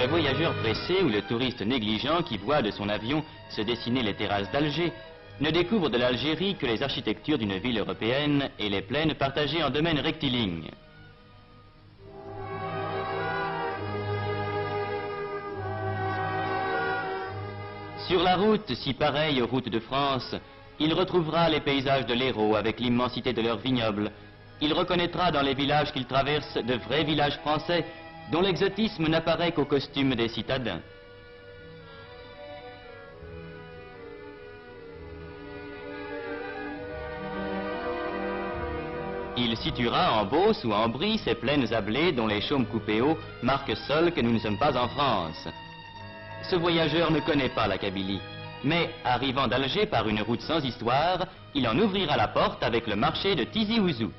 Le voyageur pressé ou le touriste négligent qui voit de son avion se dessiner les terrasses d'Alger ne découvre de l'Algérie que les architectures d'une ville européenne et les plaines partagées en domaines rectilignes. Sur la route, si pareille aux routes de France, il retrouvera les paysages de l'Hérault avec l'immensité de leurs vignobles. Il reconnaîtra dans les villages qu'il traverse de vrais villages français dont l'exotisme n'apparaît qu'au costume des citadins. Il situera en Beauce ou en Brie ces plaines à blé dont les chaumes coupés hauts marquent seuls que nous ne sommes pas en France. Ce voyageur ne connaît pas la Kabylie, mais arrivant d'Alger par une route sans histoire, il en ouvrira la porte avec le marché de Tizi Ouzou.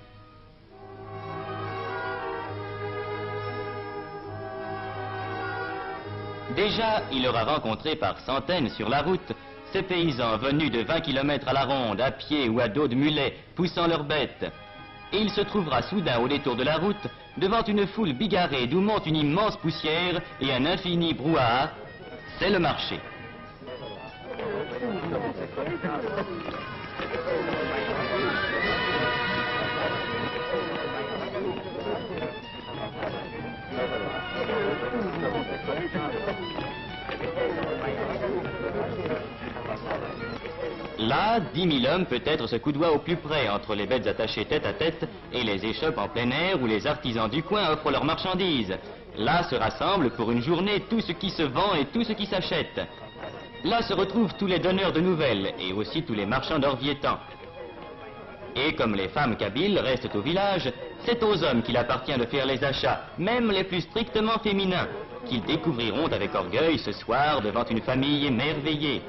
Déjà, il aura rencontré par centaines sur la route ces paysans venus de 20 km à la ronde, à pied ou à dos de mulet, poussant leurs bêtes. Et il se trouvera soudain au détour de la route, devant une foule bigarrée d'où monte une immense poussière et un infini brouhaha. C'est le marché. Là, 10 000 hommes peut-être se coudoient au plus près entre les bêtes attachées tête à tête et les échoppes en plein air où les artisans du coin offrent leurs marchandises. Là se rassemble pour une journée tout ce qui se vend et tout ce qui s'achète. Là se retrouvent tous les donneurs de nouvelles et aussi tous les marchands d'orviétans. Et comme les femmes kabyles restent au village, c'est aux hommes qu'il appartient de faire les achats, même les plus strictement féminins, qu'ils découvriront avec orgueil ce soir devant une famille émerveillée.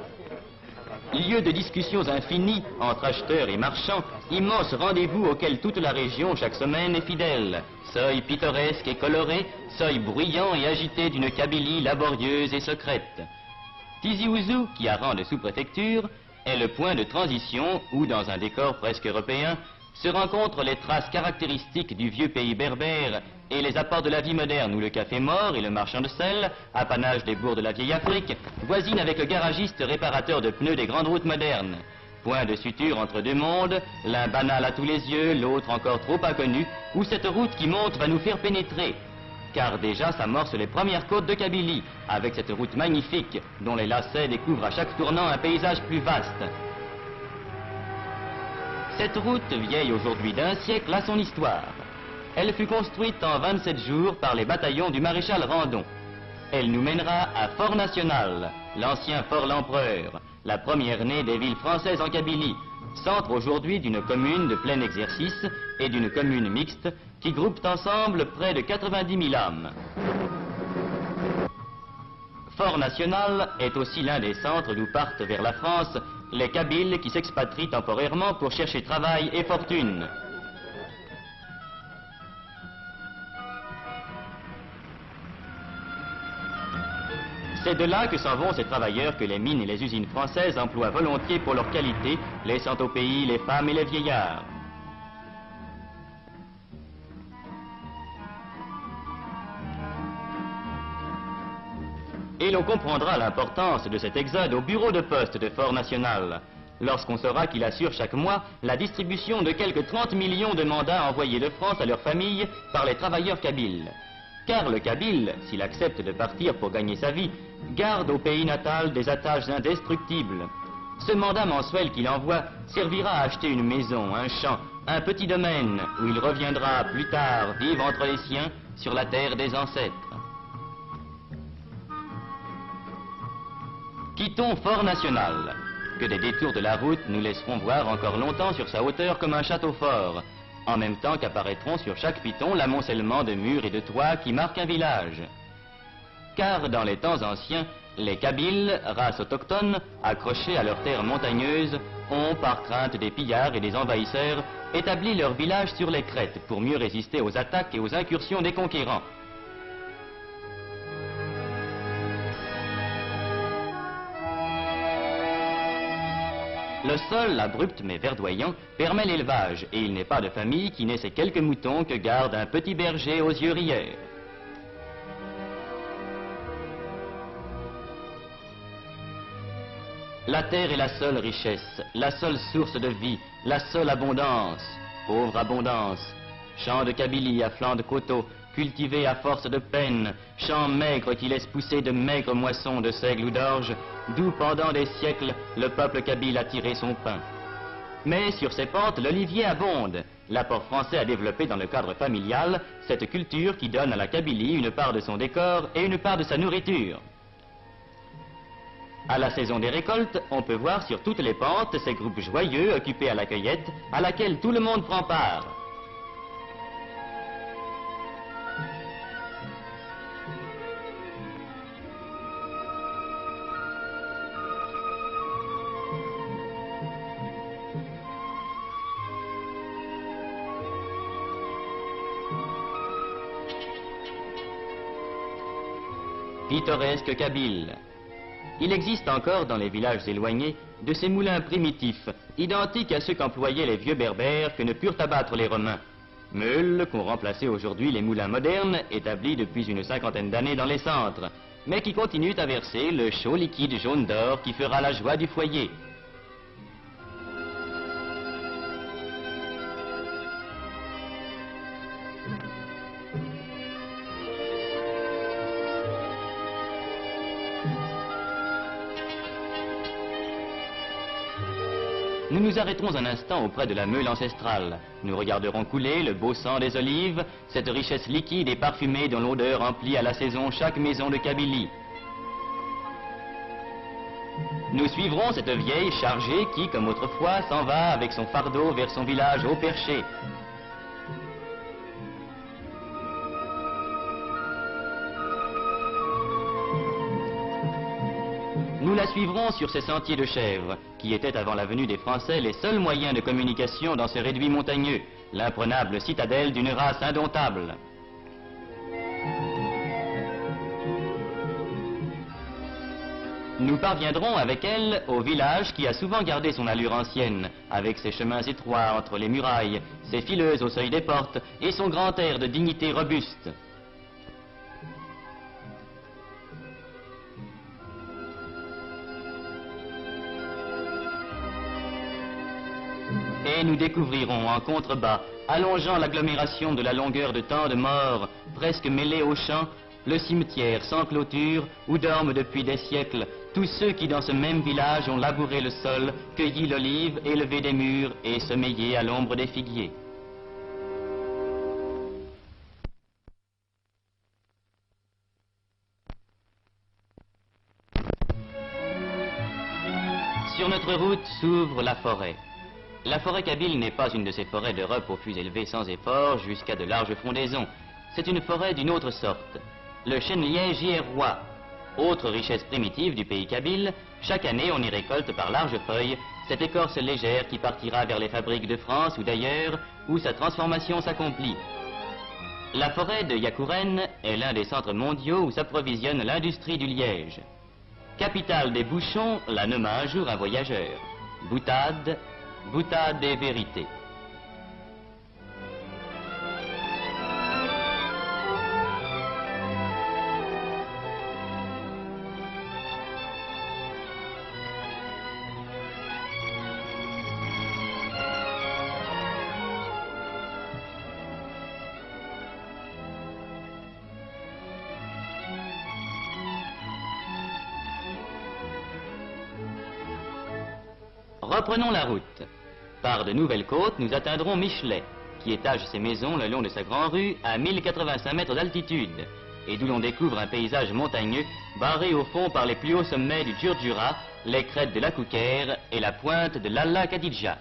Lieu de discussions infinies entre acheteurs et marchands, immense rendez-vous auquel toute la région chaque semaine est fidèle. Seuil pittoresque et coloré, seuil bruyant et agité d'une Kabylie laborieuse et secrète. Tizi Ouzou, qui a rang de sous-préfecture, est le point de transition où, dans un décor presque européen, se rencontrent les traces caractéristiques du vieux pays berbère et les apports de la vie moderne où le café mort et le marchand de sel, apanage des bourgs de la vieille Afrique, voisinent avec le garagiste réparateur de pneus des grandes routes modernes. Point de suture entre deux mondes, l'un banal à tous les yeux, l'autre encore trop inconnu, où cette route qui monte va nous faire pénétrer. Car déjà s'amorcent les premières côtes de Kabylie, avec cette route magnifique dont les lacets découvrent à chaque tournant un paysage plus vaste. Cette route, vieille aujourd'hui d'1 siècle, a son histoire. Elle fut construite en 27 jours par les bataillons du maréchal Randon. Elle nous mènera à Fort National, l'ancien Fort l'Empereur, la première née des villes françaises en Kabylie, centre aujourd'hui d'une commune de plein exercice et d'une commune mixte qui groupent ensemble près de 90 000 âmes. Fort National est aussi l'un des centres d'où partent vers la France les Kabyles qui s'expatrient temporairement pour chercher travail et fortune. C'est de là que s'en vont ces travailleurs que les mines et les usines françaises emploient volontiers pour leur qualité, laissant au pays les femmes et les vieillards. Et l'on comprendra l'importance de cet exode au bureau de poste de Fort National, lorsqu'on saura qu'il assure chaque mois la distribution de quelques 30 millions de mandats envoyés de France à leurs familles par les travailleurs kabyles. Car le Kabyle, s'il accepte de partir pour gagner sa vie, garde au pays natal des attaches indestructibles. Ce mandat mensuel qu'il envoie servira à acheter une maison, un champ, un petit domaine, où il reviendra plus tard vivre entre les siens sur la terre des ancêtres. Quittons Fort National, que des détours de la route nous laisseront voir encore longtemps sur sa hauteur comme un château fort, en même temps qu'apparaîtront sur chaque piton l'amoncellement de murs et de toits qui marquent un village. Car dans les temps anciens, les Kabyles, race autochtone, accrochés à leurs terres montagneuses, ont, par crainte des pillards et des envahisseurs, établi leur village sur les crêtes pour mieux résister aux attaques et aux incursions des conquérants. Le sol, abrupt mais verdoyant, permet l'élevage, et il n'est pas de famille qui n'ait ces quelques moutons que garde un petit berger aux yeux rieurs. La terre est la seule richesse, la seule source de vie, la seule abondance. Pauvre abondance. Champs de Kabylie à flanc de coteaux, cultivés à force de peine, champs maigres qui laissent pousser de maigres moissons de seigle ou d'orge, d'où pendant des siècles le peuple kabyle a tiré son pain. Mais sur ces pentes, l'olivier abonde. L'apport français a développé dans le cadre familial cette culture qui donne à la Kabylie une part de son décor et une part de sa nourriture. À la saison des récoltes, on peut voir sur toutes les pentes ces groupes joyeux occupés à la cueillette, à laquelle tout le monde prend part. Pittoresque kabyle. Il existe encore dans les villages éloignés de ces moulins primitifs, identiques à ceux qu'employaient les vieux berbères que ne purent abattre les Romains. Meules qu'ont remplacé aujourd'hui les moulins modernes, établis depuis une cinquantaine d'années dans les centres, mais qui continuent à verser le chaud liquide jaune d'or qui fera la joie du foyer. Nous nous arrêterons un instant auprès de la meule ancestrale. Nous regarderons couler le beau sang des olives, cette richesse liquide et parfumée dont l'odeur emplit à la saison chaque maison de Kabylie. Nous suivrons cette vieille chargée qui, comme autrefois, s'en va avec son fardeau vers son village haut perché. Nous la suivrons sur ces sentiers de chèvres, qui étaient avant la venue des Français les seuls moyens de communication dans ces réduits montagneux, l'imprenable citadelle d'une race indomptable. Nous parviendrons avec elle au village qui a souvent gardé son allure ancienne, avec ses chemins étroits entre les murailles, ses fileuses au seuil des portes et son grand air de dignité robuste. Et nous découvrirons en contrebas, allongeant l'agglomération de la longueur de tant de morts, presque mêlés aux champs, le cimetière sans clôture où dorment depuis des siècles tous ceux qui dans ce même village ont labouré le sol, cueilli l'olive, élevé des mûres et sommeillé à l'ombre des figuiers. Sur notre route s'ouvre la forêt. La forêt kabyle n'est pas une de ces forêts d'Europe aux fûts élevés sans effort jusqu'à de larges frondaisons. C'est une forêt d'une autre sorte. Le chêne-liège y est roi. Autre richesse primitive du pays kabyle, chaque année on y récolte par larges feuilles cette écorce légère qui partira vers les fabriques de France ou d'ailleurs où sa transformation s'accomplit. La forêt de Yakouren est l'un des centres mondiaux où s'approvisionne l'industrie du liège. Capitale des bouchons, la nomma un jour un voyageur. Boutade, boutade et vérité. Reprenons la route. Par de nouvelles côtes, nous atteindrons Michelet, qui étage ses maisons le long de sa grande rue à 1085 mètres d'altitude, et d'où l'on découvre un paysage montagneux barré au fond par les plus hauts sommets du Djurdjura, les crêtes de la Kouker et la pointe de l'Alla Khadidja.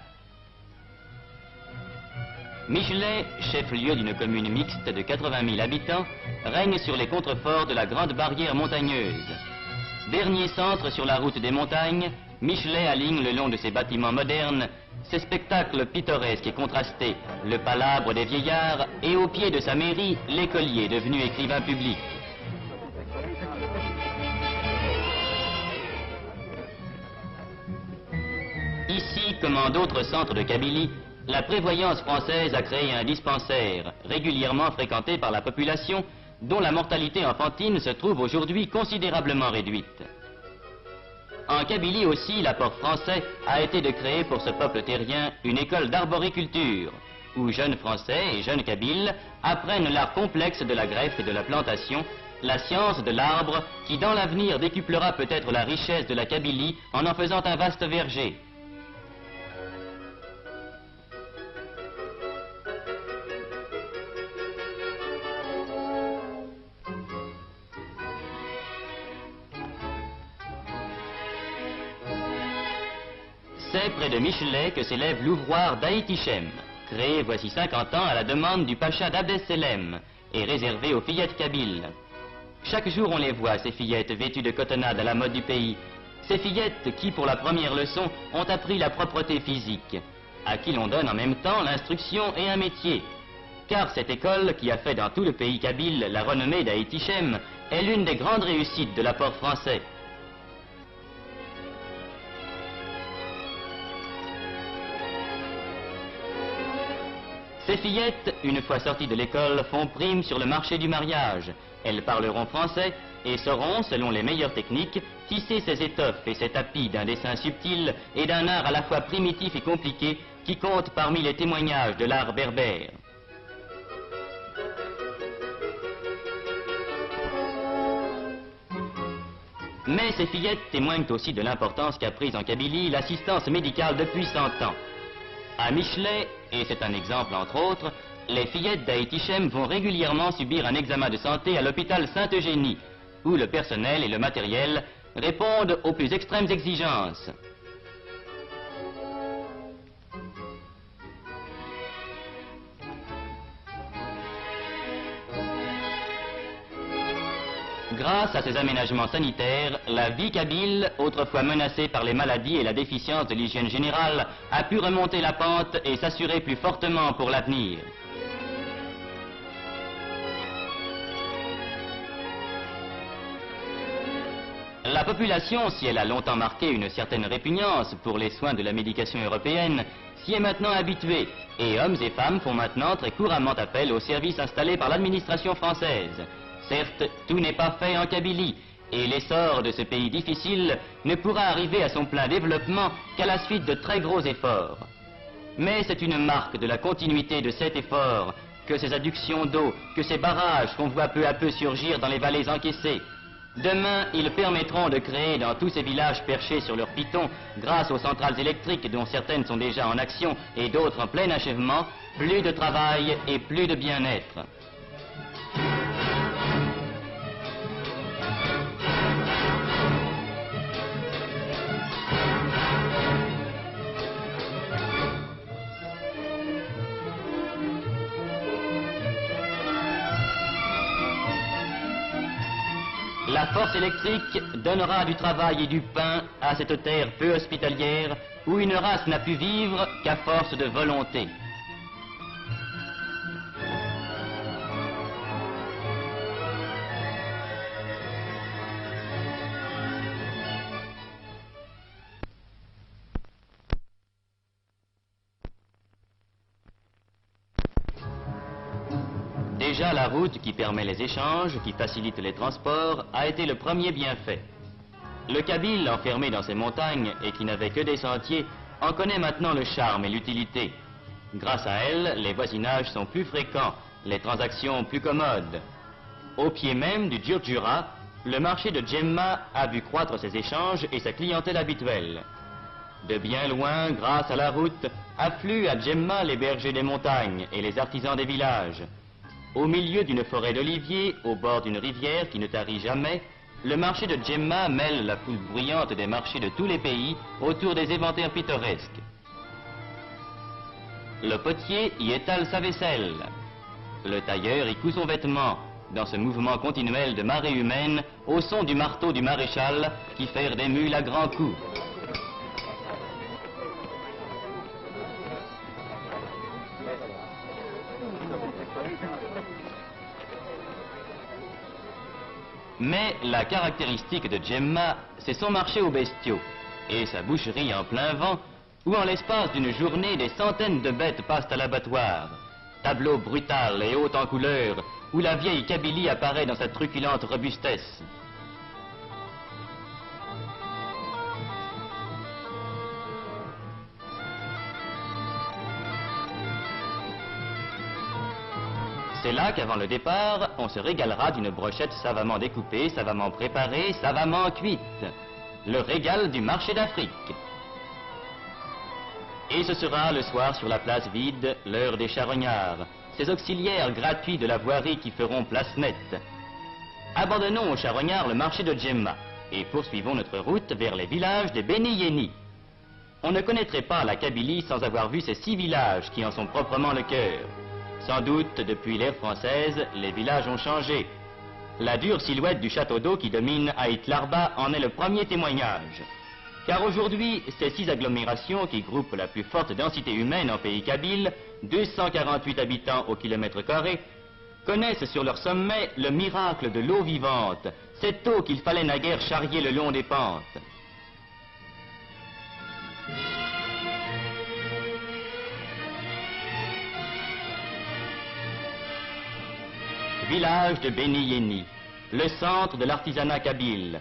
Michelet, chef-lieu d'une commune mixte de 80 000 habitants, règne sur les contreforts de la grande barrière montagneuse. Dernier centre sur la route des montagnes, Michelet aligne le long de ses bâtiments modernes ses spectacles pittoresques et contrastés, le palabre des vieillards et au pied de sa mairie, l'écolier devenu écrivain public. Ici, comme en d'autres centres de Kabylie, la prévoyance française a créé un dispensaire, régulièrement fréquenté par la population, dont la mortalité enfantine se trouve aujourd'hui considérablement réduite. En Kabylie aussi, l'apport français a été de créer pour ce peuple terrien une école d'arboriculture, où jeunes Français et jeunes Kabyles apprennent l'art complexe de la greffe et de la plantation, la science de l'arbre qui dans l'avenir décuplera peut-être la richesse de la Kabylie en faisant un vaste verger. C'est près de Michelet que s'élève l'ouvroir d'Aït-Ichem, créé voici 50 ans à la demande du pacha d'Abdesselem et réservé aux fillettes kabyles. Chaque jour on les voit, ces fillettes vêtues de cotonnade à la mode du pays, ces fillettes qui pour la première leçon ont appris la propreté physique, à qui l'on donne en même temps l'instruction et un métier. Car cette école, qui a fait dans tout le pays kabyle la renommée d'Aït-Ichem, est l'une des grandes réussites de l'apport français. Ces fillettes, une fois sorties de l'école, font prime sur le marché du mariage. Elles parleront français et sauront, selon les meilleures techniques, tisser ces étoffes et ces tapis d'un dessin subtil et d'un art à la fois primitif et compliqué qui compte parmi les témoignages de l'art berbère. Mais ces fillettes témoignent aussi de l'importance qu'a prise en Kabylie l'assistance médicale depuis 100 ans. À Michelet, et c'est un exemple entre autres, les fillettes d'Aït-Ichem vont régulièrement subir un examen de santé à l'hôpital Sainte-Eugénie, où le personnel et le matériel répondent aux plus extrêmes exigences. Grâce à ces aménagements sanitaires, la vie kabyle, autrefois menacée par les maladies et la déficience de l'hygiène générale, a pu remonter la pente et s'assurer plus fortement pour l'avenir. La population, si elle a longtemps marqué une certaine répugnance pour les soins de la médication européenne, s'y est maintenant habituée, et hommes et femmes font maintenant très couramment appel aux services installés par l'administration française. Certes, tout n'est pas fait en Kabylie, et l'essor de ce pays difficile ne pourra arriver à son plein développement qu'à la suite de très gros efforts. Mais c'est une marque de la continuité de cet effort que ces adductions d'eau, que ces barrages qu'on voit peu à peu surgir dans les vallées encaissées. Demain, ils permettront de créer dans tous ces villages perchés sur leurs pitons, grâce aux centrales électriques dont certaines sont déjà en action et d'autres en plein achèvement, plus de travail et plus de bien-être. La force électrique donnera du travail et du pain à cette terre peu hospitalière où une race n'a pu vivre qu'à force de volonté. Déjà, la route qui permet les échanges, qui facilite les transports, a été le premier bienfait. Le Kabyle, enfermé dans ses montagnes et qui n'avait que des sentiers, en connaît maintenant le charme et l'utilité. Grâce à elle, les voisinages sont plus fréquents, les transactions plus commodes. Au pied même du Djurdjura, le marché de Djemma a vu croître ses échanges et sa clientèle habituelle. De bien loin, grâce à la route, affluent à Djemma les bergers des montagnes et les artisans des villages. Au milieu d'une forêt d'oliviers, au bord d'une rivière qui ne tarit jamais, le marché de Djemma mêle la foule bruyante des marchés de tous les pays autour des éventaires pittoresques. Le potier y étale sa vaisselle. Le tailleur y coud son vêtement, dans ce mouvement continuel de marée humaine, au son du marteau du maréchal qui fait des mules à grands coups. Mais la caractéristique de Djemma, c'est son marché aux bestiaux et sa boucherie en plein vent, où en l'espace d'une journée, des centaines de bêtes passent à l'abattoir. Tableau brutal et haut en couleur, où la vieille Kabylie apparaît dans sa truculente robustesse. C'est là qu'avant le départ, on se régalera d'une brochette savamment découpée, savamment préparée, savamment cuite. Le régal du marché d'Afrique. Et ce sera le soir sur la place vide, l'heure des charognards, ces auxiliaires gratuits de la voirie qui feront place nette. Abandonnons aux charognards le marché de Djemma et poursuivons notre route vers les villages des Béni Yéni. On ne connaîtrait pas la Kabylie sans avoir vu ces 6 villages qui en sont proprement le cœur. Sans doute, depuis l'ère française, les villages ont changé. La dure silhouette du château d'eau qui domine Aït Larba en est le premier témoignage. Car aujourd'hui, ces 6 agglomérations qui groupent la plus forte densité humaine en pays kabyle, 248 habitants au kilomètre carré, connaissent sur leur sommet le miracle de l'eau vivante, cette eau qu'il fallait naguère charrier le long des pentes. Village de Béni Yéni, le centre de l'artisanat kabyle.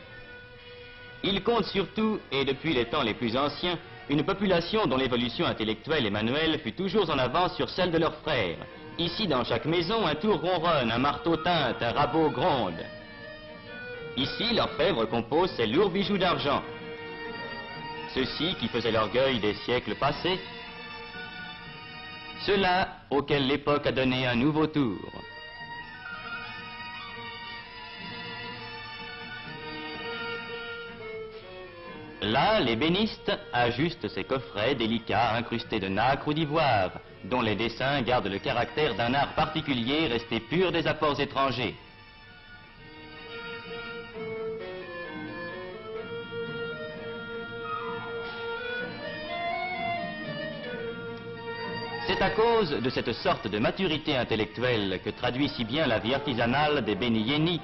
Il compte surtout, et depuis les temps les plus anciens, une population dont l'évolution intellectuelle et manuelle fut toujours en avance sur celle de leurs frères. Ici, dans chaque maison, un tour ronronne, un marteau teinte, un rabot gronde. Ici, l'orfèvre compose ses lourds bijoux d'argent. Ceux-ci qui faisaient l'orgueil des siècles passés, ceux-là auxquels l'époque a donné un nouveau tour. Là, l'ébéniste ajuste ses coffrets délicats incrustés de nacre ou d'ivoire, dont les dessins gardent le caractère d'un art particulier resté pur des apports étrangers. C'est à cause de cette sorte de maturité intellectuelle que traduit si bien la vie artisanale des Béni Yéni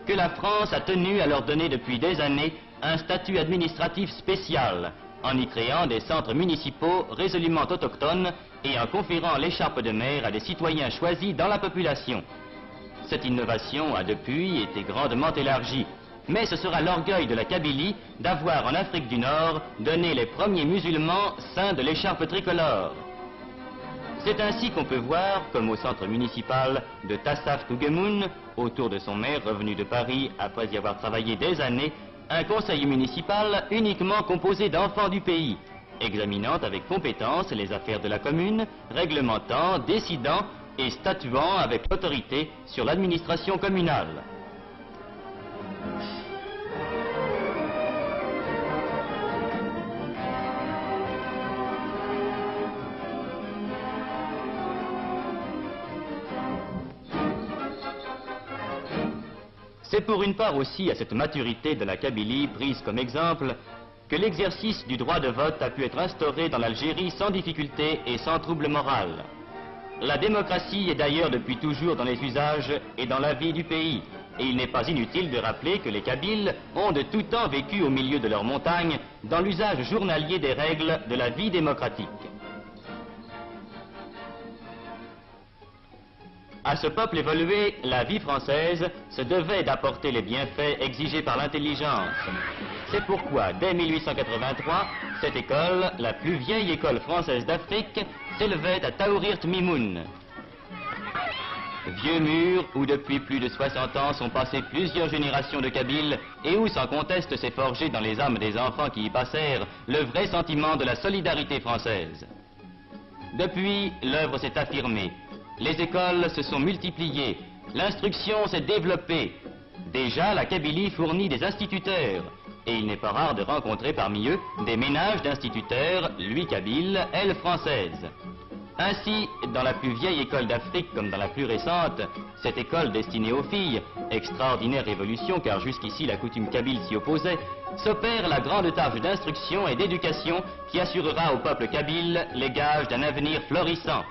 que la France a tenu à leur donner depuis des années un statut administratif spécial, en y créant des centres municipaux résolument autochtones et en conférant l'écharpe de maire à des citoyens choisis dans la population. Cette innovation a depuis été grandement élargie, mais ce sera l'orgueil de la Kabylie d'avoir en Afrique du Nord donné les premiers musulmans saints de l'écharpe tricolore. C'est ainsi qu'on peut voir, comme au centre municipal de Tassaf Tougemoun, autour de son maire revenu de Paris après y avoir travaillé des années, un conseil municipal uniquement composé d'enfants du pays, examinant avec compétence les affaires de la commune, réglementant, décidant et statuant avec autorité sur l'administration communale. C'est pour une part aussi à cette maturité de la Kabylie prise comme exemple que l'exercice du droit de vote a pu être instauré dans l'Algérie sans difficulté et sans trouble moral. La démocratie est d'ailleurs depuis toujours dans les usages et dans la vie du pays, et il n'est pas inutile de rappeler que les Kabyles ont de tout temps vécu au milieu de leurs montagnes dans l'usage journalier des règles de la vie démocratique. À ce peuple évolué, la vie française se devait d'apporter les bienfaits exigés par l'intelligence. C'est pourquoi, dès 1883, cette école, la plus vieille école française d'Afrique, s'élevait à Taourirt Mimoun. Vieux mur où depuis plus de 60 ans sont passées plusieurs générations de Kabyles et où sans conteste s'est forgé dans les âmes des enfants qui y passèrent le vrai sentiment de la solidarité française. Depuis, l'œuvre s'est affirmée. Les écoles se sont multipliées, l'instruction s'est développée. Déjà, la Kabylie fournit des instituteurs, et il n'est pas rare de rencontrer parmi eux des ménages d'instituteurs, lui kabyle, elle française. Ainsi, dans la plus vieille école d'Afrique comme dans la plus récente, cette école destinée aux filles, extraordinaire révolution car jusqu'ici la coutume kabyle s'y opposait, s'opère la grande tâche d'instruction et d'éducation qui assurera au peuple kabyle les gages d'un avenir florissant.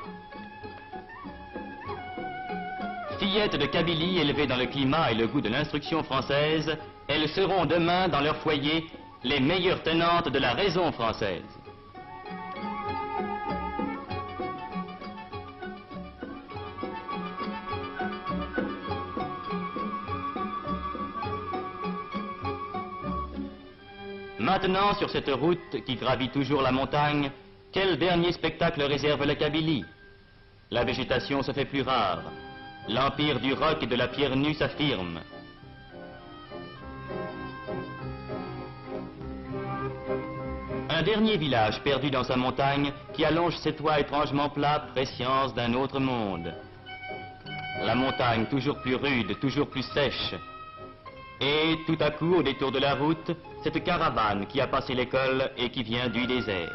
Fillettes de Kabylie élevées dans le climat et le goût de l'instruction française, elles seront demain dans leur foyer les meilleures tenantes de la raison française. Maintenant, sur cette route qui gravit toujours la montagne, quel dernier spectacle réserve la Kabylie? La végétation se fait plus rare. L'empire du roc et de la pierre nue s'affirme. Un dernier village perdu dans sa montagne qui allonge ses toits étrangement plats, prescience d'un autre monde. La montagne toujours plus rude, toujours plus sèche. Et tout à coup, au détour de la route, cette caravane qui a passé l'école et qui vient du désert.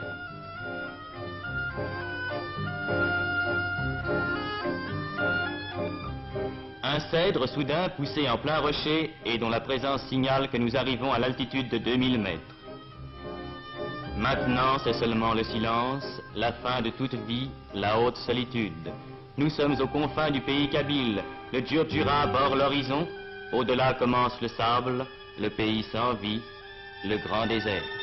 Un cèdre soudain poussé en plein rocher et dont la présence signale que nous arrivons à l'altitude de 2000 mètres. Maintenant, c'est seulement le silence, la fin de toute vie, la haute solitude. Nous sommes aux confins du pays kabyle, le Djurdjura bord l'horizon, au-delà commence le sable, le pays sans vie, le grand désert.